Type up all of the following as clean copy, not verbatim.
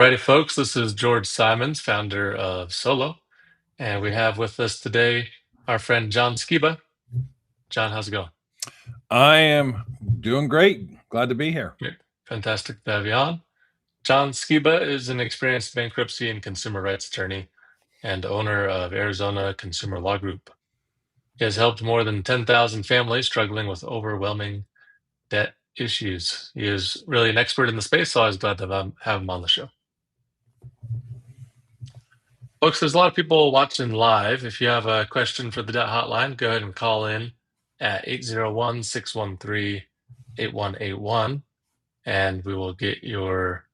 Righty, folks, this is George Simons, founder of Solo, and we have with us today our friend John Skiba. John, how's it going? I am doing great. Glad to be here. Great. Fantastic to have you on. John Skiba is an experienced bankruptcy and consumer rights attorney and owner of Arizona Consumer Law Group. He has helped more than 10,000 families struggling with overwhelming debt issues. He is really an expert in the space, so I was glad to have him on the show. Folks, there's a lot of people watching live. If you have a question for the Debt Hotline, go ahead and call in at 801-613-8181, and we will get your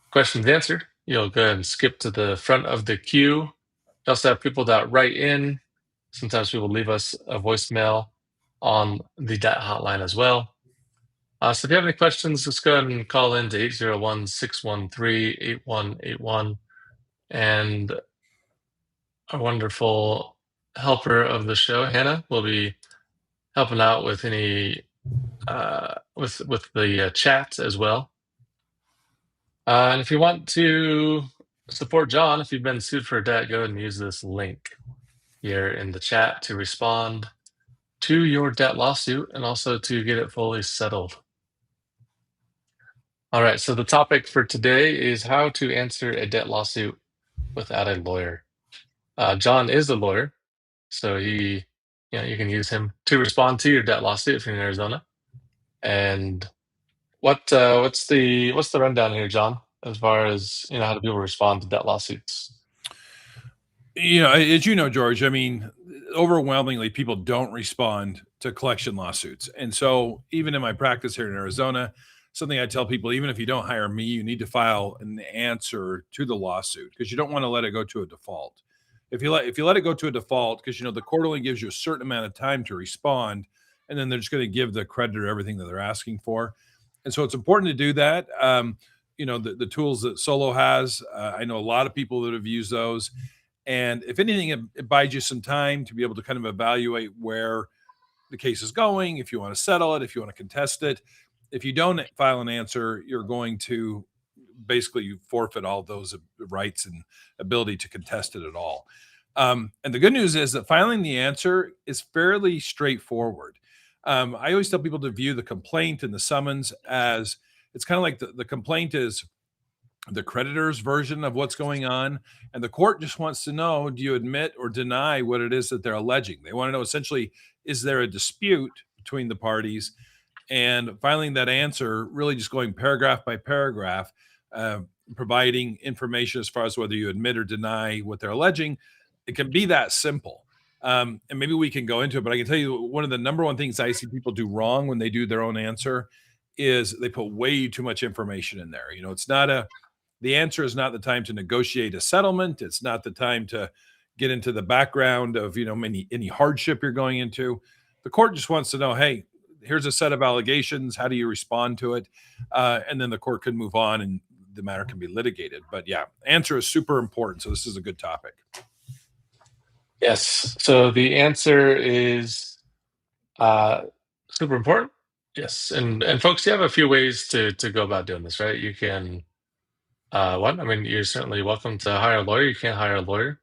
questions answered. You'll go ahead and skip to the front of the queue. We also have people that write in. Sometimes people leave us a voicemail on the Debt Hotline as well. So if you have any questions, just go ahead and call in to 801-613-8181. And our wonderful helper of the show, Hannah, will be helping out with any with the chat as well. And if you want to support John, if you've been sued for a debt, go ahead and use this link here in the chat to respond to your debt lawsuit and also to get it fully settled. All right, so the topic for today is how to answer a debt lawsuit without a lawyer. John is a lawyer, so you can use him to respond to your debt lawsuit if you're in Arizona. And what's the rundown here, John, as far as how do people respond to debt lawsuits? As you know, George, I mean, overwhelmingly, people don't respond to collection lawsuits. And so, even in my practice here in Arizona, something I tell people, even if you don't hire me, you need to file an answer to the lawsuit because you don't want to let it go to a default. If you let it go to a default, because the court only gives you a certain amount of time to respond, and then they're just going to give the creditor everything that they're asking for. And so, it's important to do that. The tools that Solo has, I know a lot of people that have used those. And if anything, it buys you some time to be able to kind of evaluate where the case is going, if you want to settle it, if you want to contest it. If you don't file an answer, you're going to basically forfeit all those rights and ability to contest it at all. And the good news is that filing the answer is fairly straightforward. I always tell people to view the complaint and the summons as it's kind of like the complaint is the creditor's version of what's going on. And the court just wants to know, do you admit or deny what it is that they're alleging? They want to know essentially, is there a dispute between the parties? And filing that answer, really just going paragraph by paragraph, providing information as far as whether you admit or deny what they're alleging. It can be that simple. And maybe we can go into it, but I can tell you one of the number one things I see people do wrong when they do their own answer is they put way too much information in there. It's not the answer is not the time to negotiate a settlement. It's not the time to get into the background of, any hardship you're going into. The court just wants to know, hey, here's a set of allegations. How do you respond to it? And then the court can move on and the matter can be litigated. But yeah, answer is super important. So this is a good topic. Yes. So the answer is super important. Yes. And folks, you have a few ways to go about doing this, right? You can you're certainly welcome to hire a lawyer. You can't hire a lawyer.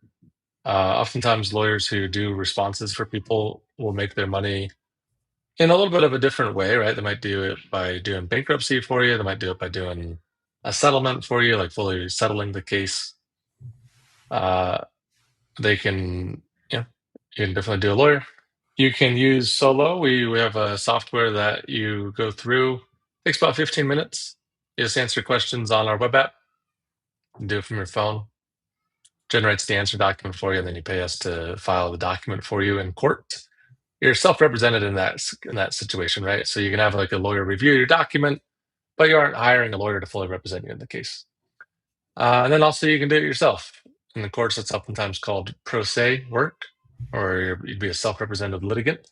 Oftentimes lawyers who do responses for people will make their money in a little bit of a different way, right? They might do it by doing bankruptcy for you. They might do it by doing a settlement for you, like fully settling the case. They can, you can definitely do a lawyer. You can use Solo. We have a software that you go through. It takes about 15 minutes. You just answer questions on our web app. You can do it from your phone. Generates the answer document for you, and then you pay us to file the document for you in court. You're self-represented in that situation, right? So you can have like a lawyer review your document, but you aren't hiring a lawyer to fully represent you in the case. And then also you can do it yourself. In the courts, it's oftentimes called pro se work, or you'd be a self-represented litigant.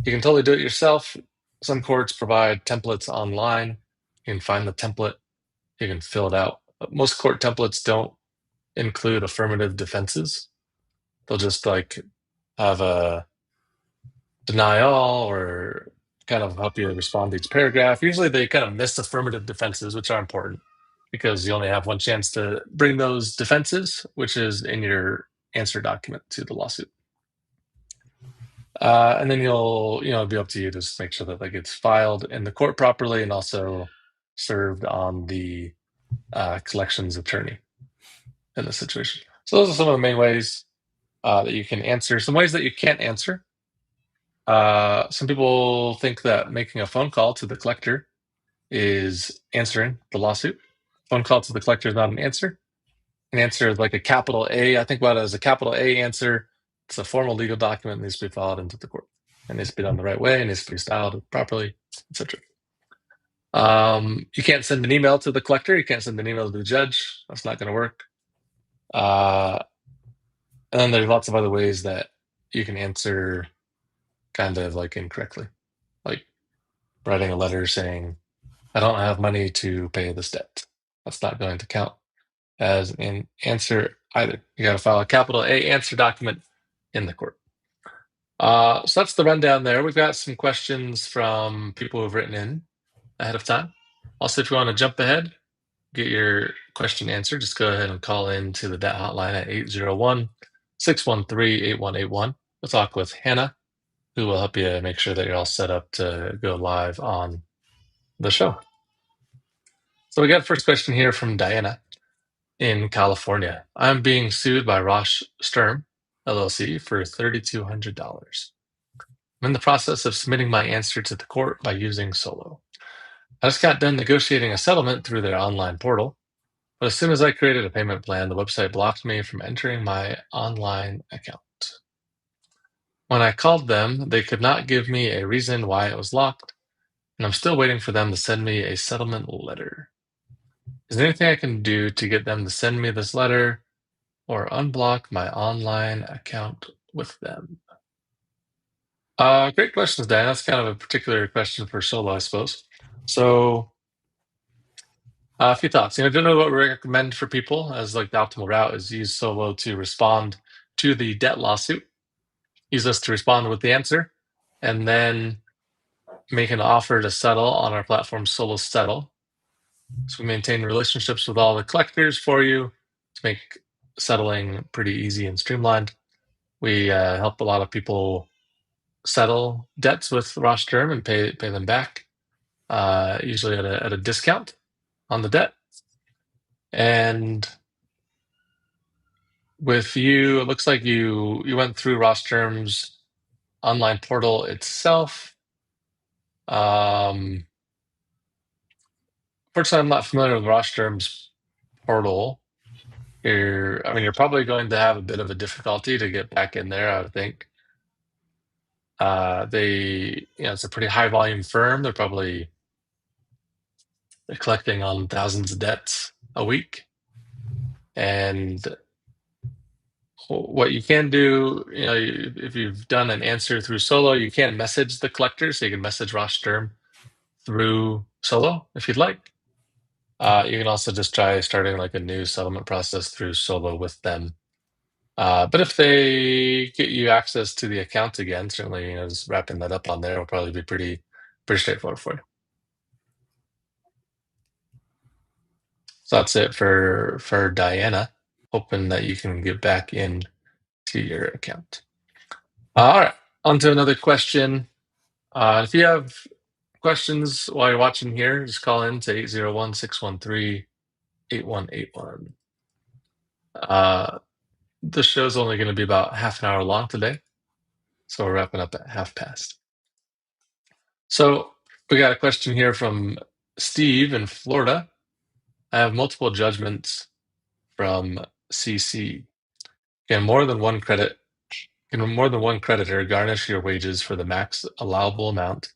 You can totally do it yourself. Some courts provide templates online. You can find the template. You can fill it out. But most court templates don't include affirmative defenses. They'll just like have a deny all or kind of help you respond to each paragraph. Usually they kind of miss affirmative defenses, which are important. because you only have one chance to bring those defenses, which is in your answer document to the lawsuit. And then it'll be up to you to just make sure that that gets filed in the court properly and also served on the collections attorney in this situation. So those are some of the main ways that you can answer. Some ways that you can't answer. Some people think that making a phone call to the collector is answering the lawsuit. Phone call to the collector is not an answer. An answer is like a capital A. I think about it as a capital A answer. It's a formal legal document that needs to be filed into the court. It needs to be done the right way. It needs to be styled properly, etc. You can't send an email to the collector. You can't send an email to the judge. That's not going to work. And then there's lots of other ways that you can answer kind of like incorrectly, like writing a letter saying, I don't have money to pay this debt. That's not going to count as an answer either. You got to file a capital A answer document in the court. So that's the rundown there. We've got some questions from people who've written in ahead of time. Also, if you want to jump ahead, get your question answered, just go ahead and call in to the Debt Hotline at 801-613-8181. We'll talk with Hannah, who will help you make sure that you're all set up to go live on the show. So we got a first question here from Diana in California. I'm being sued by Ross Sturm, LLC, for $3,200. I'm in the process of submitting my answer to the court by using Solo. I just got done negotiating a settlement through their online portal, but as soon as I created a payment plan, the website blocked me from entering my online account. When I called them, they could not give me a reason why it was locked, and I'm still waiting for them to send me a settlement letter. Is there anything I can do to get them to send me this letter or unblock my online account with them? Great questions, Dan. That's kind of a particular question for Solo, I suppose. So, a few thoughts. Generally what we recommend for people as like the optimal route is use Solo to respond to the debt lawsuit. Use us to respond with the answer, and then make an offer to settle on our platform, Solo Settle. So we maintain relationships with all the collectors for you to make settling pretty easy and streamlined. We help a lot of people settle debts with Ross Sturm and pay them back, usually at a discount on the debt. And with you, it looks like you went through Ross Sturm's online portal itself. Fortunately, I'm not familiar with Ross Sturm's portal. You're probably going to have a bit of a difficulty to get back in there, I would think. It's a pretty high volume firm. They're collecting on thousands of debts a week. And what you can do, if you've done an answer through Solo, you can message the collector. So you can message Ross Sturm through Solo if you'd like. You can also just try starting like a new settlement process through Solo with them. But if they get you access to the account again, certainly, just wrapping that up on there will probably be pretty straightforward for you. So that's it for Diana. Hoping that you can get back in to your account. All right, on to another question. If you have questions while you're watching here, just call in to 801-613-8181. The show's only going to be about half an hour long today, so we're wrapping up at past. So we got a question here from Steve in Florida. I have multiple judgments from CC. Can more than one creditor garnish your wages for the max allowable amount,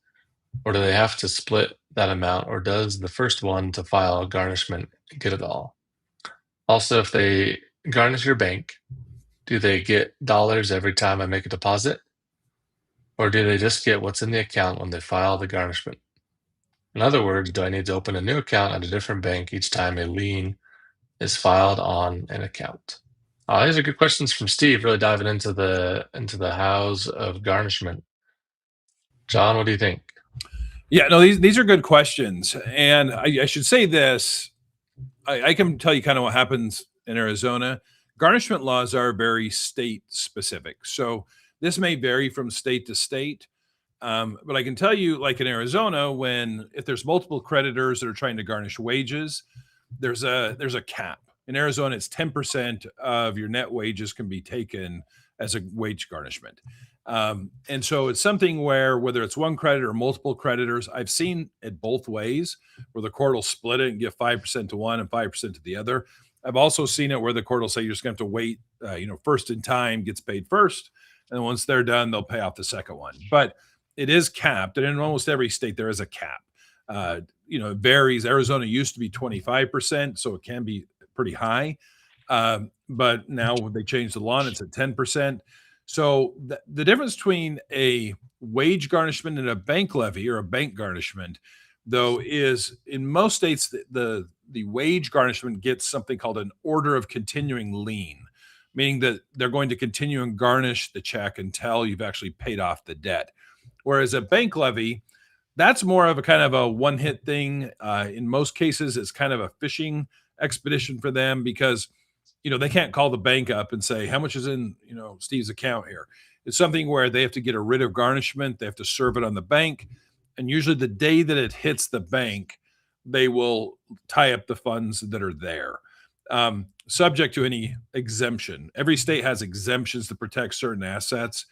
or do they have to split that amount, or does the first one to file garnishment get it all? Also, if they garnish your bank, do they get dollars every time I make a deposit, or do they just get what's in the account when they file the garnishment? In other words, do I need to open a new account at a different bank each time a lien is filed on an account? These are good questions from Steve, really diving into the hows of garnishment. John, what do you think? Yeah, no, these are good questions. And I should say this. I can tell you kind of what happens in Arizona. Garnishment laws are very state specific. So this may vary from state to state. But I can tell you, like in Arizona, when if there's multiple creditors that are trying to garnish wages, there's a cap. In Arizona, it's 10% of your net wages can be taken as a wage garnishment. And so it's something where whether it's one creditor or multiple creditors, I've seen it both ways, where the court will split it and give 5% to one and 5% to the other. I've also seen it where the court will say you're just going to have to wait. First in time gets paid first, and then once they're done, they'll pay off the second one. But it is capped, and in almost every state there is a cap. It varies. Arizona used to be 25%, so it can be pretty high. But now they changed the law and it's at 10%. So the difference between a wage garnishment and a bank levy or a bank garnishment, though, is in most states the wage garnishment gets something called an order of continuing lien, meaning that they're going to continue and garnish the check until you've actually paid off the debt. Whereas a bank levy, that's more of a kind of a one hit thing. In most cases, it's kind of a fishing expedition for them because they can't call the bank up and say how much is in Steve's account here. It's something where they have to get a writ of garnishment, they have to serve it on the bank, and usually the day that it hits the bank, they will tie up the funds that are there, subject to any exemption. Every state has exemptions to protect certain assets.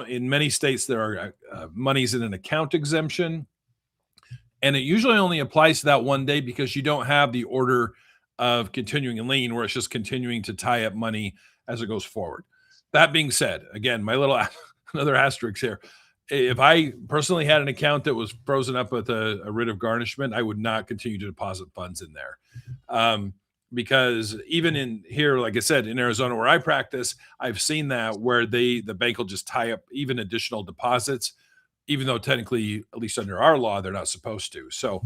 In many states there are monies in an account exemption, and it usually only applies to that one day because you don't have the order of continuing a lien where it's just continuing to tie up money as it goes forward. That being said, again, my little another asterisk here. If I personally had an account that was frozen up with a writ of garnishment, I would not continue to deposit funds in there. Because even in here, like I said, in Arizona where I practice, I've seen that where the bank will just tie up even additional deposits, even though technically, at least under our law, they're not supposed to. So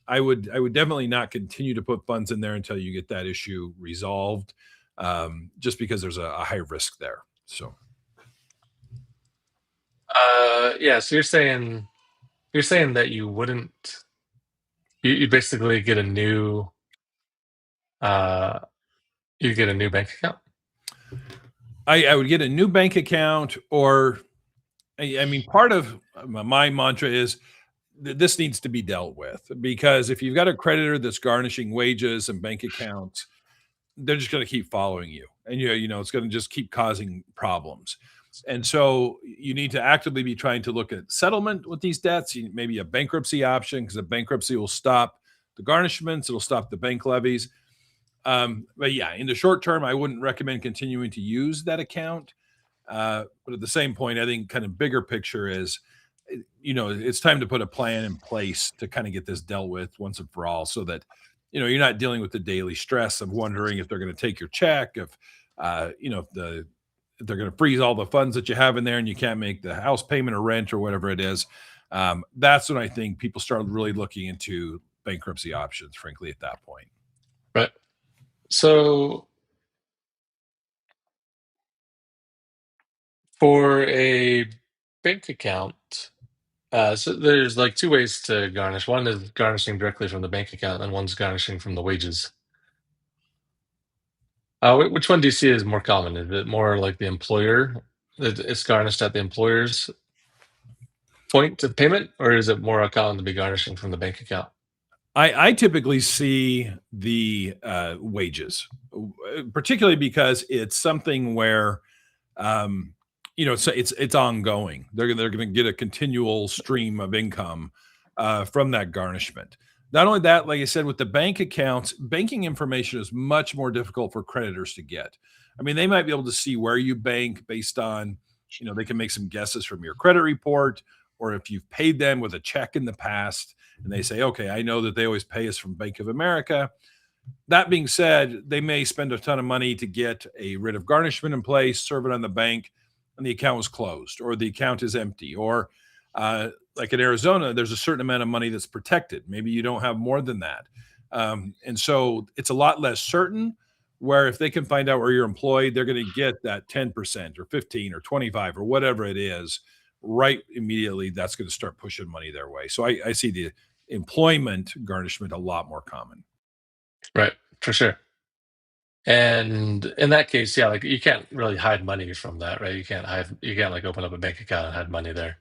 I would definitely not continue to put funds in there until you get that issue resolved, just because there's a high risk there. So Yeah, so you're saying that you wouldn't you basically get a new uh you get a new bank account? I would get a new bank account, or I mean, part of my mantra is this needs to be dealt with because if you've got a creditor that's garnishing wages and bank accounts, they're just going to keep following you, and it's going to just keep causing problems. And so you need to actively be trying to look at settlement with these debts, maybe a bankruptcy option, because a bankruptcy will stop the garnishments, it'll stop the bank levies. But yeah, in the short term, I wouldn't recommend continuing to use that account. But at the same point, I think kind of bigger picture is, it's time to put a plan in place to kind of get this dealt with once and for all, so that you're not dealing with the daily stress of wondering if they're going to take your check, if if they're going to freeze all the funds that you have in there and you can't make the house payment or rent or whatever it is. That's when I think people start really looking into bankruptcy options, frankly, at that point. Right. So for a bank account, so there's like two ways to garnish. One is garnishing directly from the bank account, and one's garnishing from the wages. Which one do you see is more common? Is it more like the employer, that it's garnished at the employer's point of payment, or is it more common to be garnishing from the bank account? I typically see the wages, particularly because it's something where it's ongoing. They're going to get a continual stream of income from that garnishment. Not only that, like I said, with the bank accounts, banking information is much more difficult for creditors to get. I mean, they might be able to see where you bank based on, they can make some guesses from your credit report, or if you've paid them with a check in the past, and they say, okay, I know that they always pay us from Bank of America. That being said, they may spend a ton of money to get a writ of garnishment in place, serve it on the bank, and the account was closed, or the account is empty, or like in Arizona, there's a certain amount of money that's protected. Maybe you don't have more than that. And so it's a lot less certain, where if they can find out where you're employed, they're going to get that 10% or 15 or 25 or whatever it is right immediately. That's going to start pushing money their way. So I see the employment garnishment a lot more common. Right, for sure. And in that case, yeah, like you can't really hide money from that, right? You can't like open up a bank account and hide money there.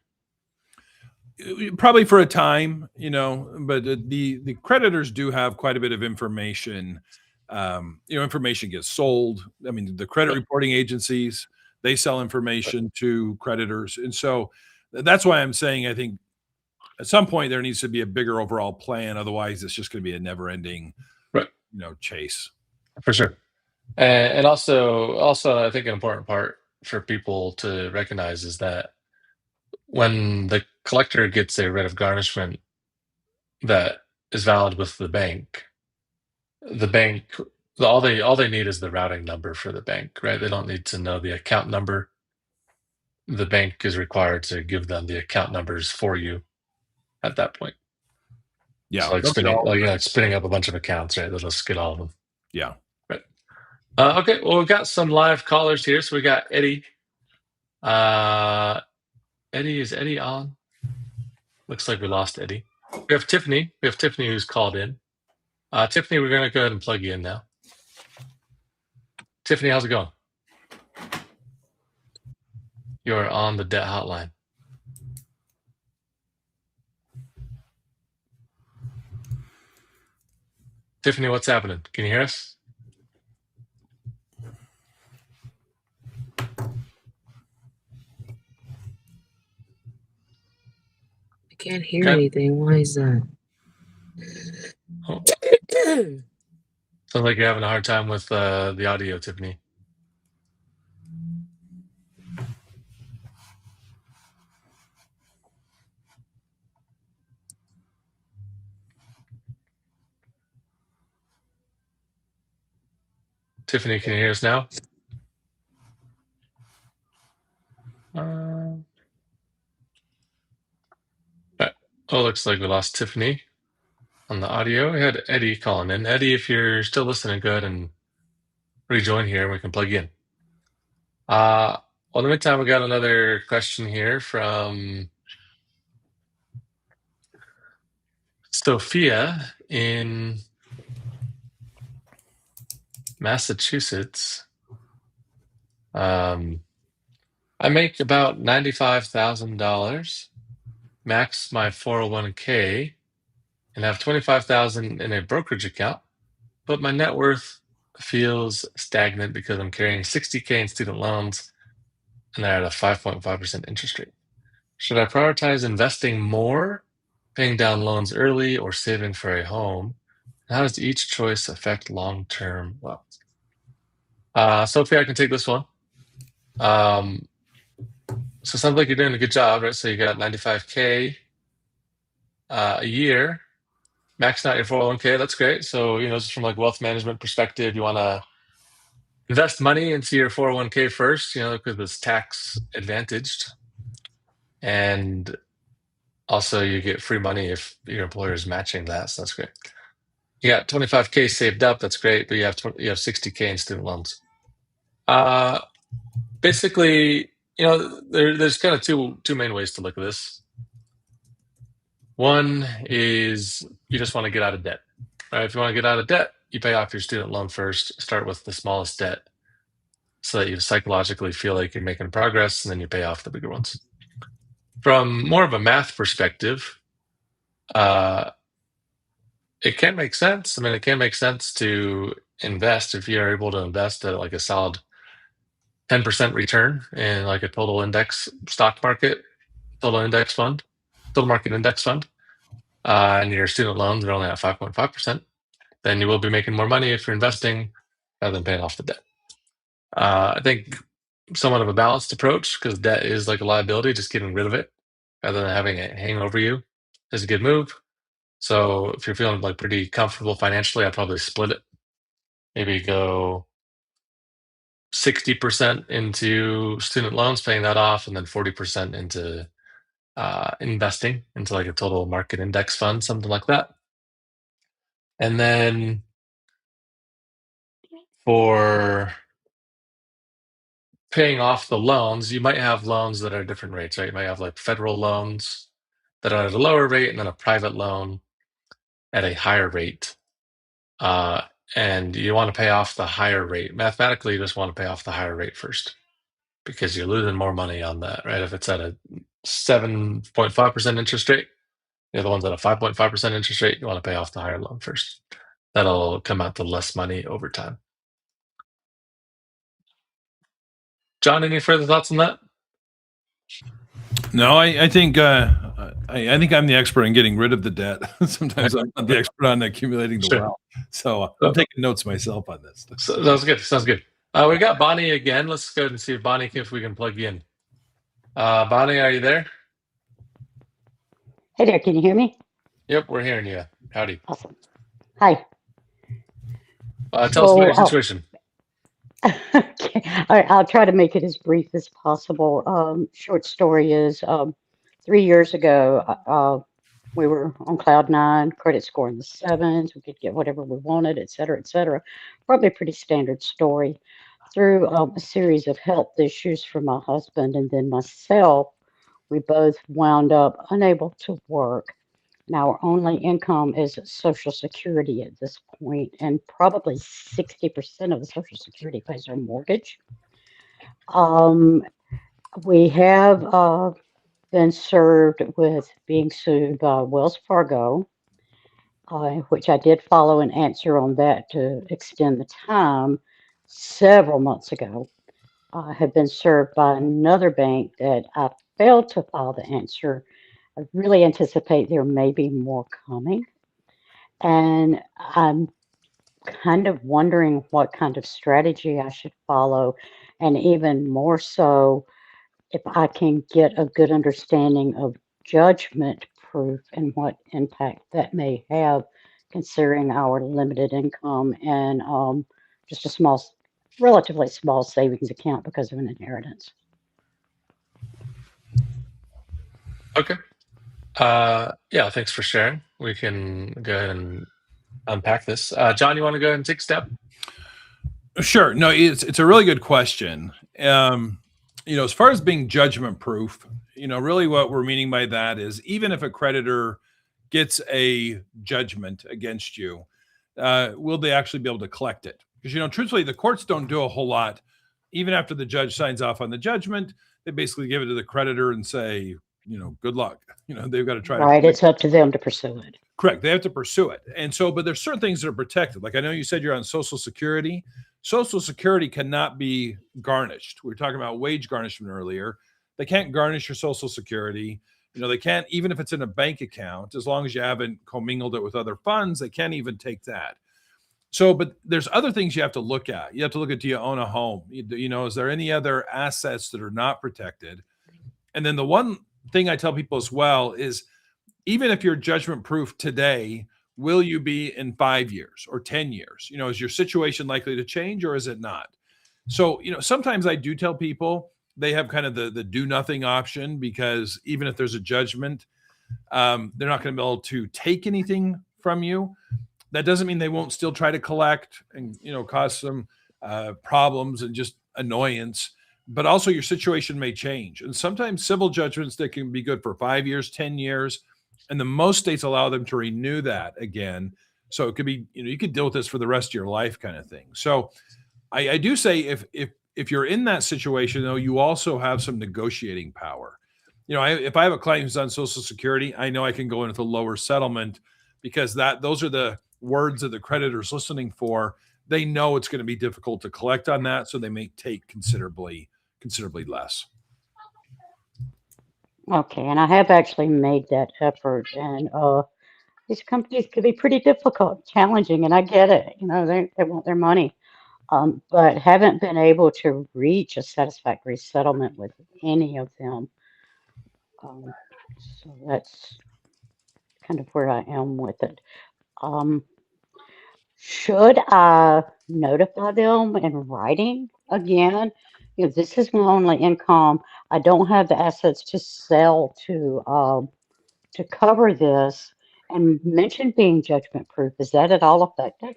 Probably for a time, but the creditors do have quite a bit of information. Information gets sold. I mean, the credit Right, reporting agencies, they sell right, information to creditors. And so that's why I'm saying I think at some point there needs to be a bigger overall plan. Otherwise, it's just going to be a never ending, right, chase. for sure. And also, I think an important part for people to recognize is that when the collector gets a writ of garnishment that is valid with the bank, all they need is the routing number for the bank, right? They don't need to know the account number. The bank is required to give them the account numbers for you at that point. Yeah. So like They'll get all of it. spinning up a bunch of accounts, right? They'll just get all of them. Yeah. Right. Okay. Well, we've got some live callers here. So we got Eddie. Uh, is Eddie on? Looks like we lost Eddie. We have Tiffany. We have Tiffany who's called in. Tiffany, we're going to go ahead and plug you in now. Tiffany, how's it going? You're on the Debt Hotline. Tiffany, what's happening? Can you hear us? I can't hear Okay. anything. Why is that? Oh, sounds like you're having a hard time with the audio, Tiffany. Tiffany, can you hear us now? Right. Oh, looks like we lost Tiffany on the audio. We had Eddie calling in. Eddie, if you're still listening, go ahead and rejoin here and we can plug you in. Well, in the meantime, we got another question here from Sophia in Massachusetts. I make about $95,000, max my 401k, and have 25,000 in a brokerage account, but my net worth feels stagnant because I'm carrying 60k in student loans and they're at a 5.5% interest rate. Should I prioritize investing more, paying down loans early, or saving for a home? And how does each choice affect long-term wealth? Sophie, I can take this one. So it sounds like you're doing a good job, right? So you got 95k a year, maxing out your 401k. That's great. So just from like wealth management perspective, you want to invest money into your 401k first, because it's tax advantaged, and also you get free money if your employer is matching that. So that's great. You got 25k saved up. That's great, but you have 60k in student loans. Basically, there's kind of two main ways to look at this. One is you just want to get out of debt. Right? If you want to get out of debt, you pay off your student loan first. Start with the smallest debt so that you psychologically feel like you're making progress, and then you pay off the bigger ones. From more of a math perspective, it can make sense. I mean, it can make sense to invest if you're able to invest at like a solid 10% return in like a total index stock market, total index fund, total market index fund, and your student loans are only at 5.5%, then you will be making more money if you're investing rather than paying off the debt. I think somewhat of a balanced approach, because debt is like a liability, just getting rid of it rather than having it hang over you is a good move. So if you're feeling like pretty comfortable financially, I'd probably split it. Maybe go 60% into student loans, paying that off, and then 40% into investing into like a total market index fund, something like that. And then for paying off the loans, you might have loans that are different rates, right? You might have like federal loans that are at a lower rate and then a private loan at a higher rate. and you want to pay off the higher rate. Mathematically, you just want to pay off the higher rate first because you're losing more money on that, right? If it's at a 7.5% interest rate, the other one's at a 5.5% interest rate, you want to pay off the higher loan first. That'll come out to less money over time. John, any further thoughts on that? No, I think I think I'm the expert in getting rid of the debt. Sometimes I'm not the expert on accumulating the Sure. wealth. So I'm taking notes myself on this. So, sounds good. Sounds good. We got Bonnie again. Let's go ahead and see if Bonnie, if we can plug you in. Bonnie, are you there? Hey there, can you hear me? Yep, we're hearing you. Howdy. Awesome. Hi. Tell us about your situation. Okay. All right, I'll try to make it as brief as possible. Short story is 3 years ago, we were on cloud nine, credit score in the sevens, we could get whatever we wanted, et cetera, et cetera. Probably a pretty standard story. Through a series of health issues for my husband and then myself, we both wound up unable to work. Now, our only income is Social Security at this point, and probably 60% of the Social Security pays our mortgage. We have been served with being sued by Wells Fargo, which I did follow an answer on that to extend the time several months ago. I have been served by another bank that I failed to file the answer. I really anticipate there may be more coming. And I'm kind of wondering what kind of strategy I should follow, and even more so, if I can get a good understanding of judgment proof and what impact that may have, considering our limited income and just a relatively small savings account because of an inheritance. Okay. Yeah, thanks for sharing. We can go ahead and unpack this. John, you want to go ahead and take a step? Sure. No, it's a really good question. As far as being judgment proof, really what we're meaning by that is even if a creditor gets a judgment against you, will they actually be able to collect it? Because, truthfully, the courts don't do a whole lot. Even after the judge signs off on the judgment, they basically give it to the creditor and say, good luck. They've got to try. Right. It's up to them to pursue it. Correct. They have to pursue it. And so, but there's certain things that are protected. Like I know you said you're on Social Security. Social Security cannot be garnished. We were talking about wage garnishment earlier. They can't garnish your Social Security. They can't, even if it's in a bank account, as long as you haven't commingled it with other funds, they can't even take that. So, but there's other things you have to look at. You have to look at, do you own a home? Is there any other assets that are not protected? And then the one thing I tell people as well is, even if you're judgment proof today, will you be in 5 years or 10 years? Is your situation likely to change or is it not? So, sometimes I do tell people they have kind of the do nothing option, because even if there's a judgment, they're not going to be able to take anything from you. That doesn't mean they won't still try to collect and, cause some problems and just annoyance. But also your situation may change. And sometimes civil judgments that can be good for 5 years, 10 years. And the most states allow them to renew that again. So it could be, you could deal with this for the rest of your life kind of thing. So I do say if you're in that situation, though, you also have some negotiating power. If I have a client who's on Social Security, I know I can go in with a lower settlement because those are the words that the creditor's listening for. They know it's going to be difficult to collect on that. So they may take considerably less. Okay, and I have actually made that effort, and these companies can be pretty difficult, challenging, and I get it. They want their money, but haven't been able to reach a satisfactory settlement with any of them. So that's kind of where I am with it. Should I notify them in writing again? This is my only income. I don't have the assets to sell to cover this, and mention being judgment proof. Is that at all effective?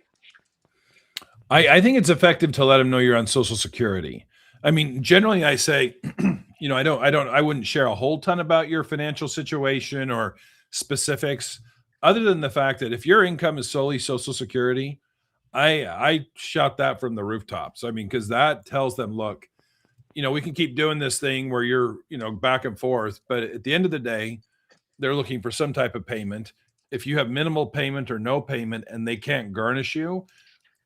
I think it's effective to let them know you're on Social Security. I mean, generally I say, I wouldn't share a whole ton about your financial situation or specifics, other than the fact that if your income is solely Social Security, I shout that from the rooftops. I mean, because that tells them, look, we can keep doing this thing where you're, back and forth, but at the end of the day, they're looking for some type of payment. If you have minimal payment or no payment and they can't garnish you,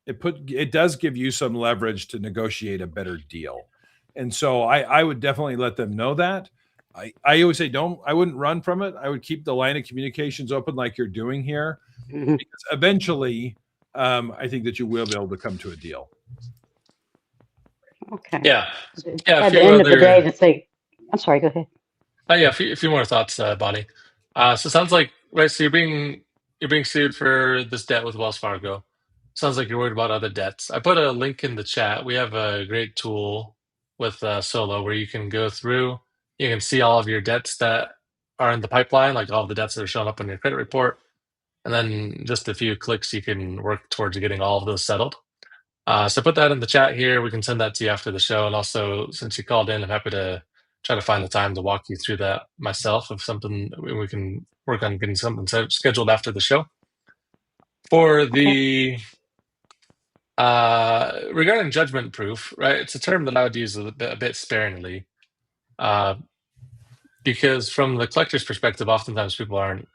it does give you some leverage to negotiate a better deal. And so I would definitely let them know that. I always say I wouldn't run from it. I would keep the line of communications open like you're doing here, Mhm. because eventually I think that you will be able to come to a deal. Okay. Yeah. At the end of the day, I'm sorry, go ahead. Yeah, a few more thoughts, Bonnie. So it sounds like, right, so you're being sued for this debt with Wells Fargo. Sounds like you're worried about other debts. I put a link in the chat. We have a great tool with Solo where you can go through, you can see all of your debts that are in the pipeline, like all the debts that are showing up on your credit report. And then just a few clicks, you can work towards getting all of those settled. So put that in the chat here. We can send that to you after the show. And also, since you called in, I'm happy to try to find the time to walk you through that myself. If something, we can work on getting something scheduled after the show. For the regarding judgment proof, right? It's a term that I would use a bit sparingly, because from the collector's perspective, oftentimes people aren't,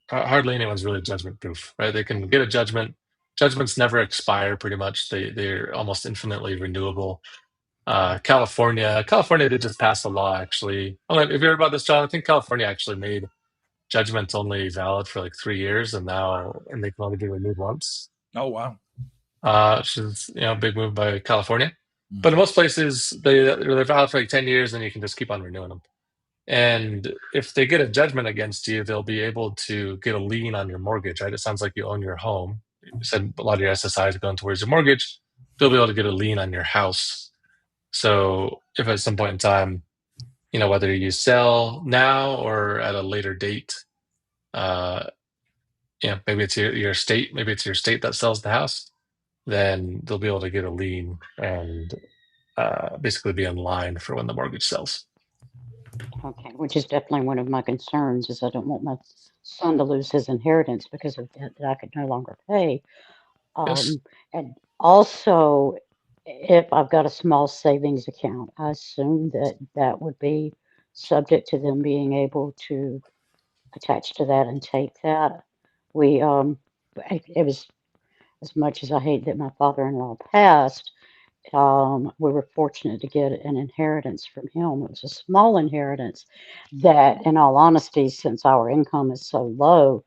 hardly anyone's really judgment proof, right? They can get a judgment. Judgments never expire, pretty much. They're almost infinitely renewable. California, they just passed a law, actually. Have you heard about this, John? I think California actually made judgments only valid for like 3 years, and they can only be renewed once. Oh, wow. Which is, a big move by California. But in most places, they're valid for like 10 years, and you can just keep on renewing them. And if they get a judgment against you, they'll be able to get a lien on your mortgage, right? It sounds like you own your home. You said a lot of your SSI is going towards your mortgage. They'll be able to get a lien on your house. So if at some point in time, whether you sell now or at a later date, maybe it's your estate, maybe it's your estate that sells the house, then they'll be able to get a lien and basically be in line for when the mortgage sells. Okay, which is definitely one of my concerns, is I don't want my son to lose his inheritance because of debt that I could no longer pay. Yes. And also, if I've got a small savings account, I assume that would be subject to them being able to attach to that and take that. It was, as much as I hate that my father-in-law passed, we were fortunate to get an inheritance from him. It was a small inheritance that, in all honesty, since our income is so low,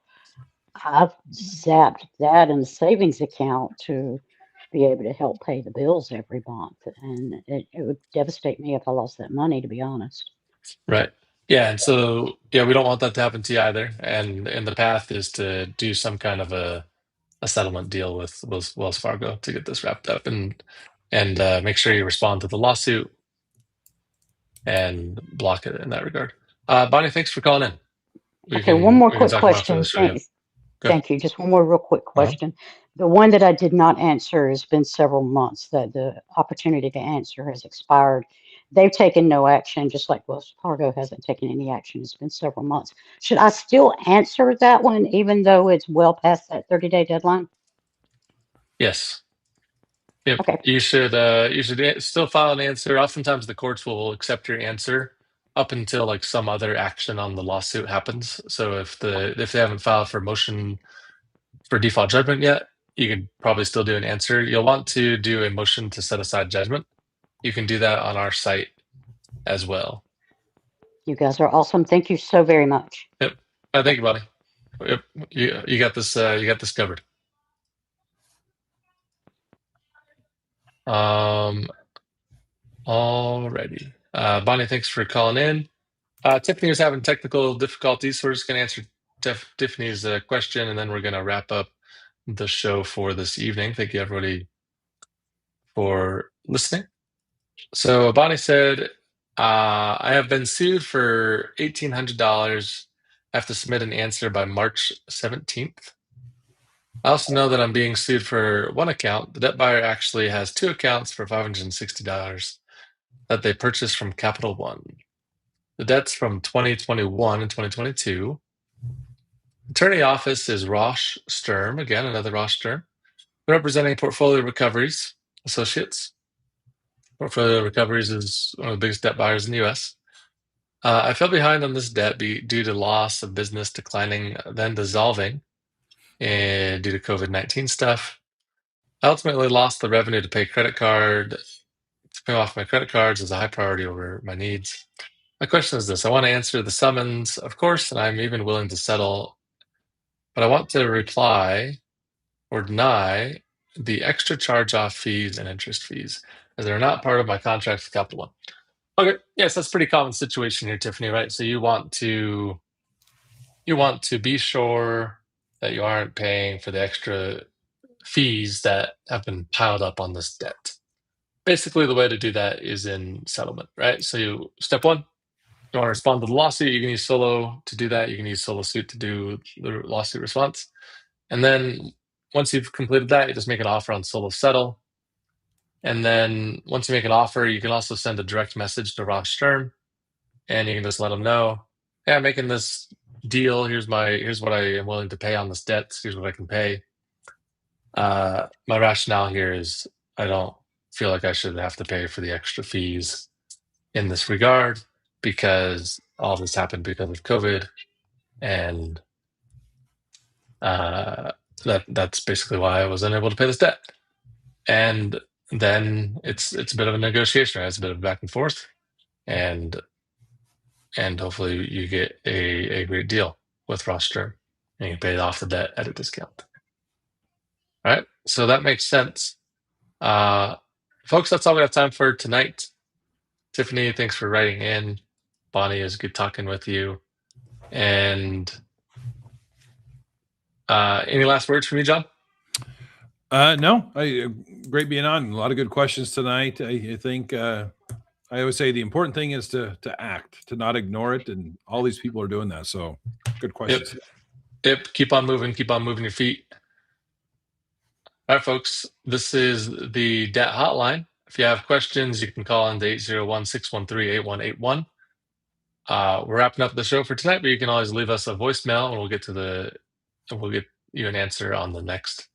I've zapped that in the savings account to be able to help pay the bills every month. And it would devastate me if I lost that money, to be honest. Right. Yeah. And so, we don't want that to happen to you either. And the path is to do some kind of a settlement deal with Wells Fargo to get this wrapped up, and make sure you respond to the lawsuit and block it in that regard. Bonnie, thanks for calling in. Okay, one more We can quick talk more after the question. show. Yeah. Thanks. Go ahead. Thank you. Just one more real quick question. The one that I did not answer has been several months that the opportunity to answer has expired. They've taken no action, just like Wells Fargo hasn't taken any action. It's been several months. Should I still answer that one, even though it's well past that 30-day deadline? Yes. Yep. Okay. You should still file an answer. Oftentimes the courts will accept your answer up until like some other action on the lawsuit happens. So if they haven't filed for motion for default judgment yet, you could probably still do an answer. You'll want to do a motion to set aside judgment. You can do that on our site as well. You guys are awesome. Thank you so very much. Yep. Thank you, buddy. Yep. You got this. You got this covered. Alrighty. Bonnie, thanks for calling in. Tiffany is having technical difficulties, so we're just going to answer Tiffany's question, and then we're going to wrap up the show for this evening. Thank you, everybody, for listening. So Bonnie said, I have been sued for $1,800. I have to submit an answer by March 17th. I also know that I'm being sued for one account. The debt buyer actually has two accounts for $560 that they purchased from Capital One. The debt's from 2021 and 2022. Attorney office is Roche Sturm. Again, another Roche Sturm. representing Portfolio Recoveries Associates. Portfolio Recoveries is one of the biggest debt buyers in the U.S. I fell behind on this debt due to loss of business declining, then dissolving due to COVID-19 stuff. I ultimately lost the revenue to pay off my credit cards as a high priority over my needs. My question is this: I want to answer the summons, of course, and I'm even willing to settle, but I want to reply or deny the extra charge-off fees and interest fees, as they're not part of my contract with Capital One. Okay, yes, that's a pretty common situation here, Tiffany, right? So you want to be sure that you aren't paying for the extra fees that have been piled up on this debt. Basically, the way to do that is in settlement, right? So step one, you want to respond to the lawsuit. You can use Solo to do that. You can use Solo Suit to do the lawsuit response. And then once you've completed that, you just make an offer on Solo Settle. And then once you make an offer, you can also send a direct message to Ross Stern, and you can just let him know, hey, I'm making this deal. Here's what I am willing to pay on this debt. Here's what I can pay. My rationale here is I don't feel like I should have to pay for the extra fees in this regard, because all this happened because of COVID, and that's basically why I was unable to pay this debt. And then it's a bit of a negotiation, right? It's a bit of back and forth, and hopefully you get a great deal with Ross Stern, and you pay off the debt at a discount. All right, so that makes sense. Folks, that's all we have time for tonight. Tiffany, thanks for writing in. Bonnie, it was good talking with you. And any last words from you, John? No, great being on. A lot of good questions tonight. I think I always say the important thing is to act, to not ignore it, and all these people are doing that. So good questions. Yep. Keep on moving your feet. All right, folks, this is the Debt Hotline. If you have questions, you can call in to 801-613-8181. We're wrapping up the show for tonight, but you can always leave us a voicemail, and we'll get you an answer on the next